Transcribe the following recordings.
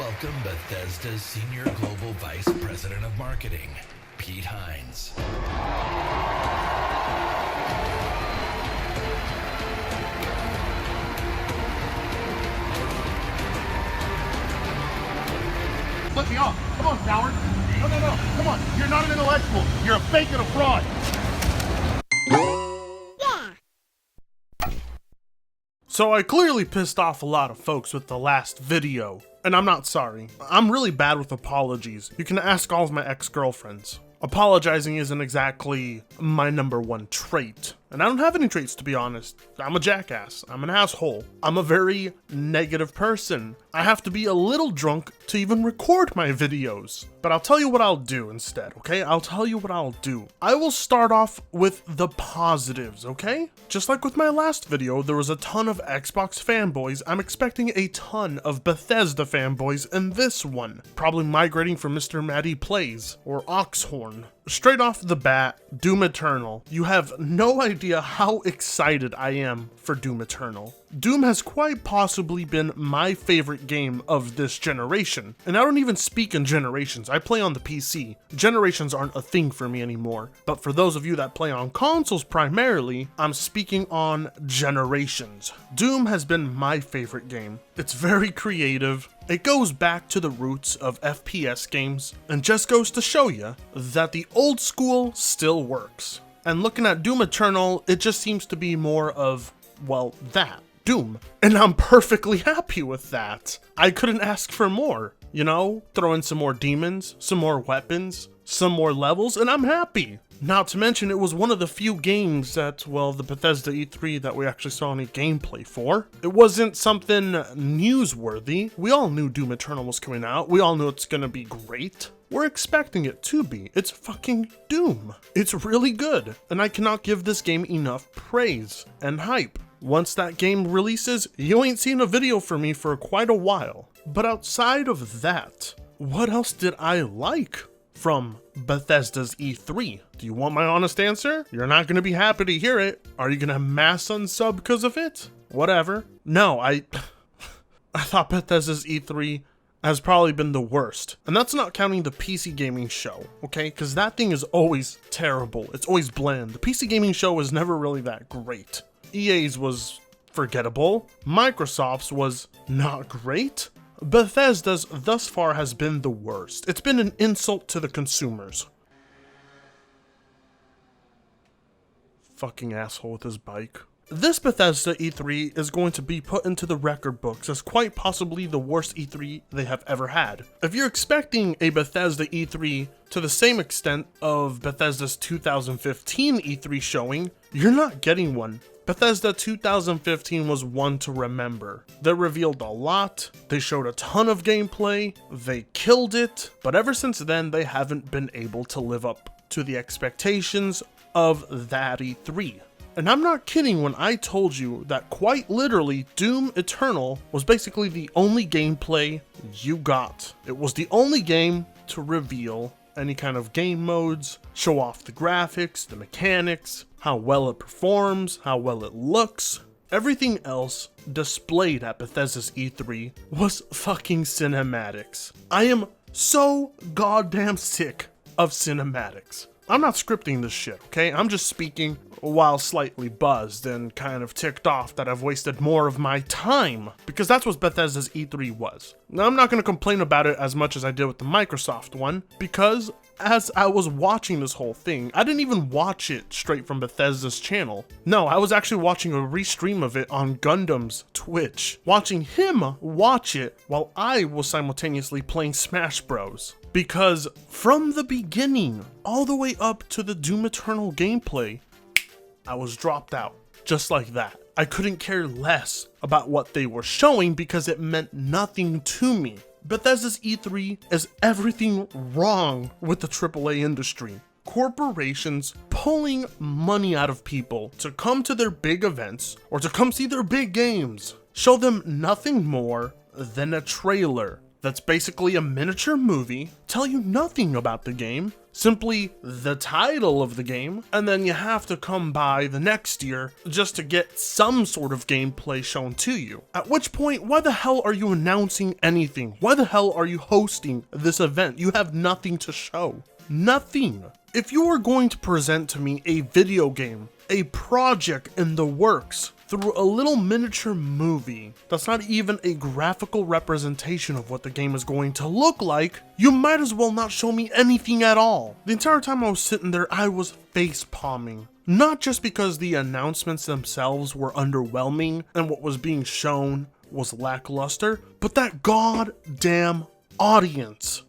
welcome Bethesda's Senior Global Vice President of Marketing, Pete Hines. Let me off. Come on, coward. No. Come on. You're not an intellectual. You're a fake and a fraud. So I clearly pissed off a lot of folks with the last video, and I'm not sorry. I'm really bad with apologies. You can ask all of my ex-girlfriends. Apologizing isn't exactly my number one trait. And I don't have any traits, to be honest. I'm a jackass. I'm an asshole. I'm a very negative person. I have to be a little drunk to even record my videos. But I'll tell you what I'll do instead, okay? I'll tell you what I'll do. I will start off with the positives, okay? Just like with my last video, there was a ton of Xbox fanboys. I'm expecting a ton of Bethesda fanboys in this one. Probably migrating from Mr. Matty Plays or Oxhorn. Straight off the bat, Doom Eternal. You have no idea how excited I am for Doom Eternal. Doom has quite possibly been my favorite game of this generation. And I don't even speak in generations, I play on the PC. Generations aren't a thing for me anymore. But for those of you that play on consoles primarily, I'm speaking on generations. Doom has been my favorite game. It's very creative. It goes back to the roots of FPS games, and just goes to show you that the old school still works. And looking at Doom Eternal, it just seems to be more of, well, that. Doom. And I'm perfectly happy with that. I couldn't ask for more, you know? Throw in some more demons, some more weapons, some more levels, and I'm happy. Not to mention, it was one of the few games at, well, the Bethesda E3 that we actually saw any gameplay for. It wasn't something newsworthy. We all knew Doom Eternal was coming out. We all knew it's gonna be great. We're expecting it to be. It's fucking Doom. It's really good, and I cannot give this game enough praise and hype. Once that game releases, you ain't seen a video from me for quite a while. But outside of that, what else did I like from Bethesda's E3? Do you want my honest answer? You're not going to be happy to hear it. Are you going to mass unsub because of it? Whatever. No, I thought Bethesda's E3 has probably been the worst. And that's not counting the PC gaming show, okay? Because that thing is always terrible. It's always bland. The PC gaming show was never really that great. EA's was forgettable. Microsoft's was not great. Bethesda's thus far has been the worst. It's been an insult to the consumers. Fucking asshole with his bike. This Bethesda E3 is going to be put into the record books as quite possibly the worst E3 they have ever had. If you're expecting a Bethesda E3 to the same extent of Bethesda's 2015 E3 showing, you're not getting one. Bethesda 2015 was one to remember. They revealed a lot, they showed a ton of gameplay, they killed it, but ever since then they haven't been able to live up to the expectations of that E3. And I'm not kidding when I told you that quite literally Doom Eternal was basically the only gameplay you got. It was the only game to reveal any kind of game modes, show off the graphics, the mechanics, how well it performs, how well it looks. Everything else displayed at Bethesda's E3 was fucking cinematics. I am so goddamn sick of cinematics. I'm not scripting this shit, okay? I'm just speaking while slightly buzzed and kind of ticked off that I've wasted more of my time, because that's what Bethesda's E3 was. Now, I'm not going to complain about it as much as I did with the Microsoft one, because as I was watching this whole thing, I didn't even watch it straight from Bethesda's channel. No, I was actually watching a restream of it on Gundam's Twitch, watching him watch it while I was simultaneously playing Smash Bros. Because from the beginning, all the way up to the Doom Eternal gameplay, I was dropped out, just like that. I couldn't care less about what they were showing because it meant nothing to me. Bethesda's E3 is everything wrong with the AAA industry. Corporations pulling money out of people to come to their big events or to come see their big games. Show them nothing more than a trailer that's basically a miniature movie, tell you nothing about the game, simply the title of the game, and then you have to come by the next year just to get some sort of gameplay shown to you. At which point, why the hell are you announcing anything? Why the hell are you hosting this event? You have nothing to show. Nothing. If you are going to present to me a video game, a project in the works, through a little miniature movie that's not even a graphical representation of what the game is going to look like, you might as well not show me anything at all. The entire time I was sitting there, I was face palming. Not just because the announcements themselves were underwhelming and what was being shown was lackluster, but that goddamn audience.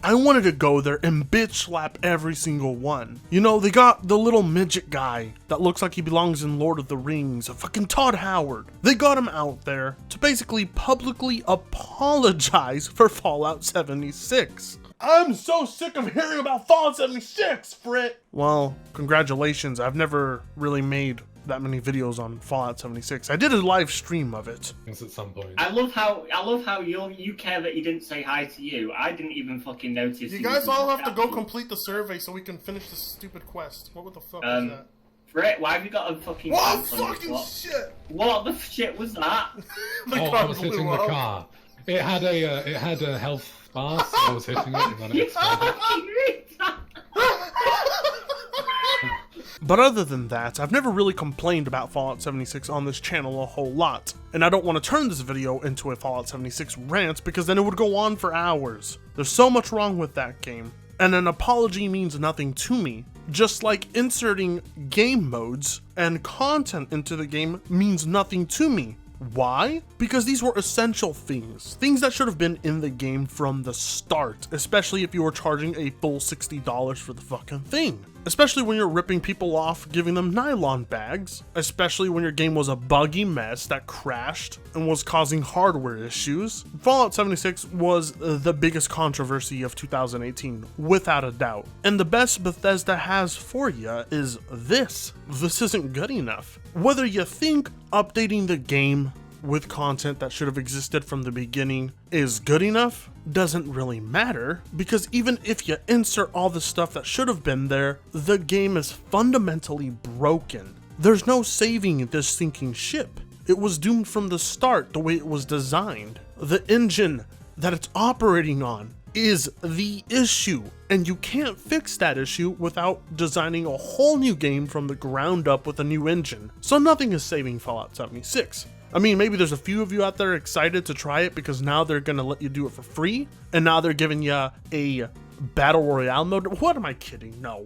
I wanted to go there and bitch slap every single one. You know, they got the little midget guy that looks like he belongs in Lord of the Rings, a fucking Todd Howard. They got him out there to basically publicly apologize for Fallout 76. I'm so sick of hearing about Fallout 76, Frit! Well, congratulations, I've never really made that many videos on Fallout 76. I did a live stream of it. At some point. I love how you care that he didn't say hi to you. I didn't even fucking notice. You guys all have to go complete the survey so we can finish this stupid quest. What the fuck is that? Brett, why have you got a fucking... What fucking shit? What the shit was that? I was hitting the car. It had a health bar, so I was hitting it and then it exploded. But other than that, I've never really complained about Fallout 76 on this channel a whole lot, and I don't want to turn this video into a Fallout 76 rant because then it would go on for hours. There's so much wrong with that game, and an apology means nothing to me, just like inserting game modes and content into the game means nothing to me. Why? Because these were essential things that should have been in the game from the start, especially if you were charging a full $60 for the fucking thing. Especially when you're ripping people off, giving them nylon bags, especially when your game was a buggy mess that crashed and was causing hardware issues. Fallout 76 was the biggest controversy of 2018, without a doubt. And the best Bethesda has for you is this. This isn't good enough. Whether you think updating the game with content that should have existed from the beginning is good enough doesn't really matter, because even if you insert all the stuff that should have been there, the game is fundamentally broken. There's no saving this sinking ship. It was doomed from the start the way it was designed. The engine that it's operating on is the issue, and you can't fix that issue without designing a whole new game from the ground up with a new engine. So nothing is saving Fallout 76. I mean, maybe there's a few of you out there excited to try it because now they're gonna let you do it for free, and now they're giving you a battle royale mode. What am I kidding? No.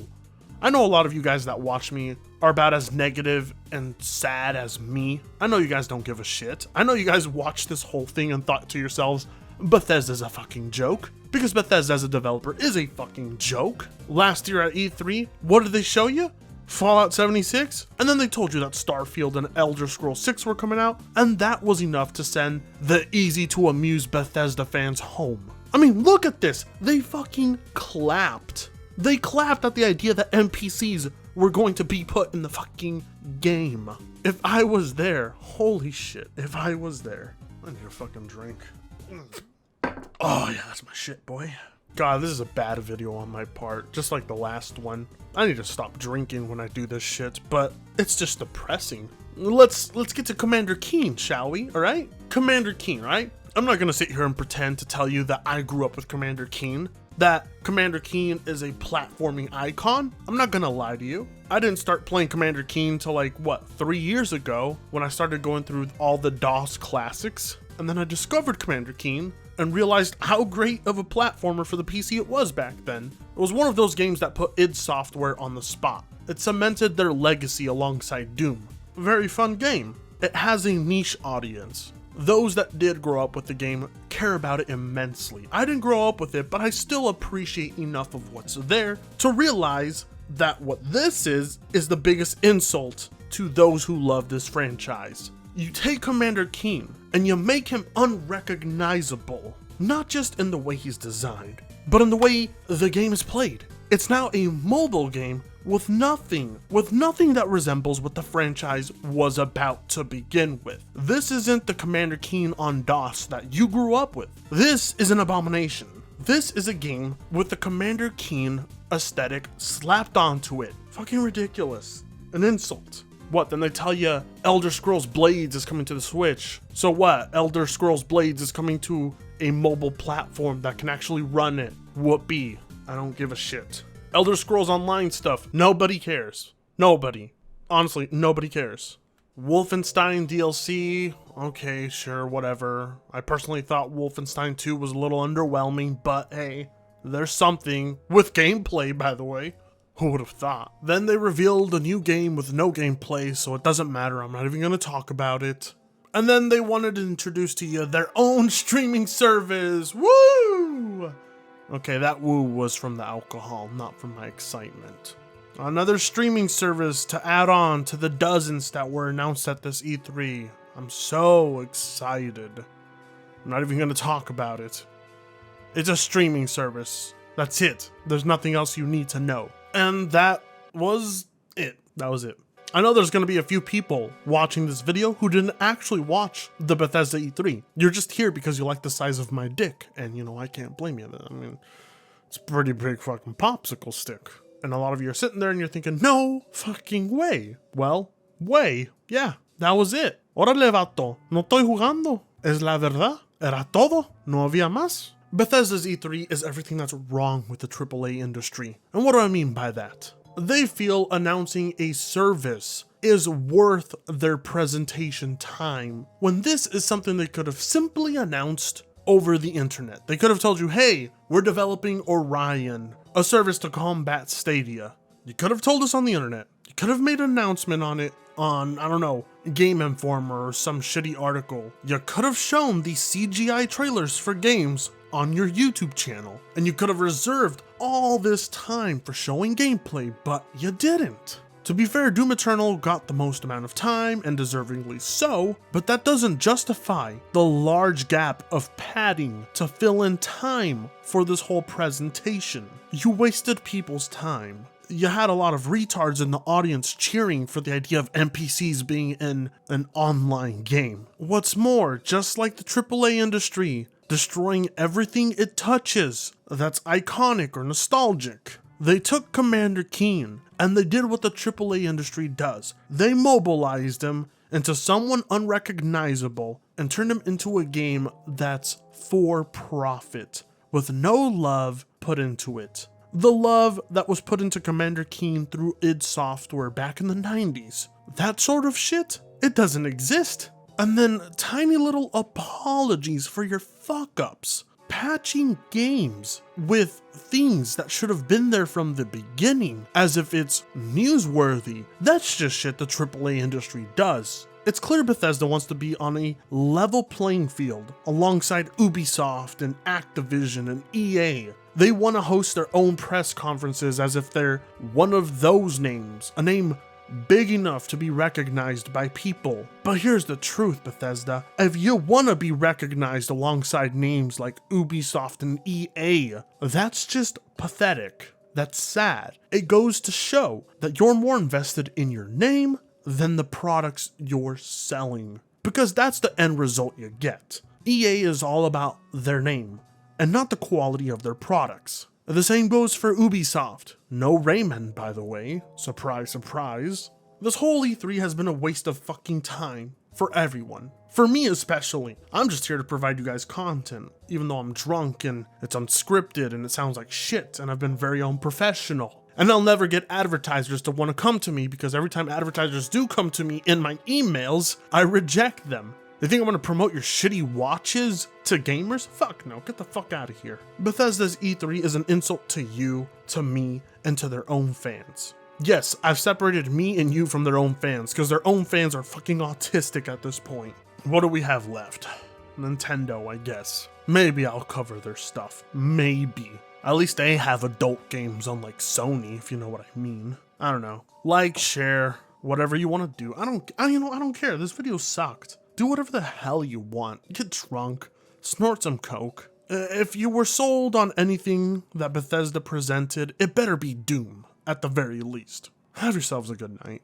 I know a lot of you guys that watch me are about as negative and sad as me. I know you guys don't give a shit. I know you guys watched this whole thing and thought to yourselves, Bethesda's a fucking joke. Because Bethesda as a developer is a fucking joke. Last year at E3, what did they show you? Fallout 76, and then they told you that Starfield and Elder Scrolls 6 were coming out, and that was enough to send the easy to amuse Bethesda fans home. I mean, look at this. They fucking clapped. They clapped at the idea that NPCs were going to be put in the fucking game. If I was there, holy shit, if I was there. I need a fucking drink. Oh yeah, that's my shit, boy. God, this is a bad video on my part, just like the last one. I need to stop drinking when I do this shit, but it's just depressing. Let's get to Commander Keen, shall we? All right? Commander Keen, right? I'm not gonna sit here and pretend to tell you that I grew up with Commander Keen, that Commander Keen is a platforming icon. I'm not gonna lie to you. I didn't start playing Commander Keen till like, what, 3 years ago when I started going through all the DOS classics, and then I discovered Commander Keen and realized how great of a platformer for the PC it was back then. It was one of those games that put id Software on the spot. It cemented their legacy alongside Doom. Very fun game. It has a niche audience. Those that did grow up with the game care about it immensely. I didn't grow up with it, but I still appreciate enough of what's there to realize that what this is the biggest insult to those who love this franchise. You take Commander Keen and you make him unrecognizable, not just in the way he's designed, but in the way the game is played. It's now a mobile game with nothing that resembles what the franchise was about to begin with. This isn't the Commander Keen on DOS that you grew up with. This is an abomination. This is a game with the Commander Keen aesthetic slapped onto it. Fucking ridiculous. An insult. What, then they tell you Elder Scrolls Blades is coming to the Switch. So what? Elder Scrolls Blades is coming to a mobile platform that can actually run it. Whoopee. I don't give a shit. Elder Scrolls Online stuff. Nobody cares. Nobody. Honestly, nobody cares. Wolfenstein DLC. Okay, sure, whatever. I personally thought Wolfenstein 2 was a little underwhelming, but hey, there's something. With gameplay, by the way. Who would have thought? Then they revealed a new game with no gameplay, so it doesn't matter. I'm not even going to talk about it. And then they wanted to introduce to you their own streaming service. Woo! Okay, that woo was from the alcohol, not from my excitement. Another streaming service to add on to the dozens that were announced at this E3. I'm so excited. I'm not even going to talk about it. It's a streaming service. That's it. There's nothing else you need to know. And that was it. That was it. I know there's going to be a few people watching this video who didn't actually watch the Bethesda E3. You're just here because you like the size of my dick. And, you know, I can't blame you. I mean, it's a pretty big fucking popsicle stick. And a lot of you are sitting there and you're thinking, no fucking way. Well, way. Yeah, that was it. Órale, vato. No estoy jugando. Es la verdad. Era todo. No había más. Bethesda's E3 is everything that's wrong with the AAA industry. And what do I mean by that? They feel announcing a service is worth their presentation time, when this is something they could have simply announced over the internet. They could have told you, hey, we're developing Orion, a service to combat Stadia. You could have told us on the internet. You could have made an announcement on it on, I don't know, Game Informer or some shitty article. You could have shown the CGI trailers for games on your YouTube channel, and you could have reserved all this time for showing gameplay, but you didn't. To be fair, Doom Eternal got the most amount of time, and deservingly so, but that doesn't justify the large gap of padding to fill in time for this whole presentation. You wasted people's time. You had a lot of retards in the audience cheering for the idea of NPCs being in an online game. What's more, just like the AAA industry, destroying everything it touches that's iconic or nostalgic. They took Commander Keen and they did what the AAA industry does. They mobilized him into someone unrecognizable and turned him into a game that's for profit, with no love put into it. The love that was put into Commander Keen through id Software back in the 90s. That sort of shit, it doesn't exist. And then tiny little apologies for your fuck-ups. Patching games with things that should have been there from the beginning, as if it's newsworthy. That's just shit the AAA industry does. It's clear Bethesda wants to be on a level playing field alongside Ubisoft and Activision and EA. They want to host their own press conferences as if they're one of those names, a name big enough to be recognized by people. But here's the truth, Bethesda. If you want to be recognized alongside names like Ubisoft and EA, that's just pathetic. That's sad. It goes to show that you're more invested in your name than the products you're selling. Because that's the end result you get. EA is all about their name, and not the quality of their products. The same goes for Ubisoft. No Rayman, by the way. Surprise, surprise. This whole E3 has been a waste of fucking time for everyone. For me especially. I'm just here to provide you guys content, even though I'm drunk and it's unscripted and it sounds like shit and I've been very unprofessional. And I'll never get advertisers to want to come to me because every time advertisers do come to me in my emails, I reject them. They think I'm gonna promote your shitty watches to gamers? Fuck no, get the fuck out of here. Bethesda's E3 is an insult to you, to me, and to their own fans. Yes, I've separated me and you from their own fans, because their own fans are fucking autistic at this point. What do we have left? Nintendo, I guess. Maybe I'll cover their stuff. Maybe. At least they have adult games unlike Sony, if you know what I mean. I don't know. Like, share, whatever you want to do. I don't care. This video sucked. Do whatever the hell you want. Get drunk. Snort some coke. If you were sold on anything that Bethesda presented, it better be Doom. at the very least. Have yourselves a good night.